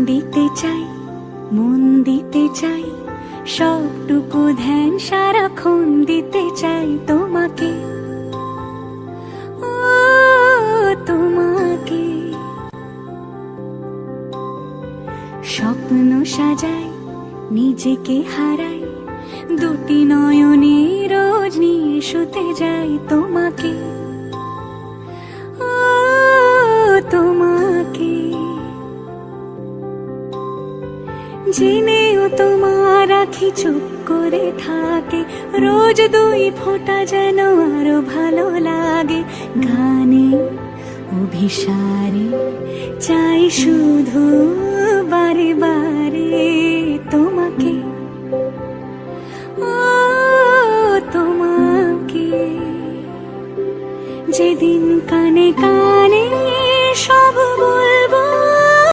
দিতে চাই, মন দিতে চাই, সবটুকু ধ্যান সারাক্ষণ দিতে চাই তোমাকে, ও তোমাকে। স্বপ্ন সাজাই, নিজেকে হারাই, দুটি নয়নে রোজ নিয়ে শুতে যাই তোমাকে, ও তোমাকে। জেনেও তোমার আখি চুপ করে থাকে, রোজ দুই ফোঁটা যেন আরো ভালো লাগে। গানে অভিসারে চাই শুধু বারে বারে তোমাকে, ও তোমাকে। যেদিন কানে কানে সব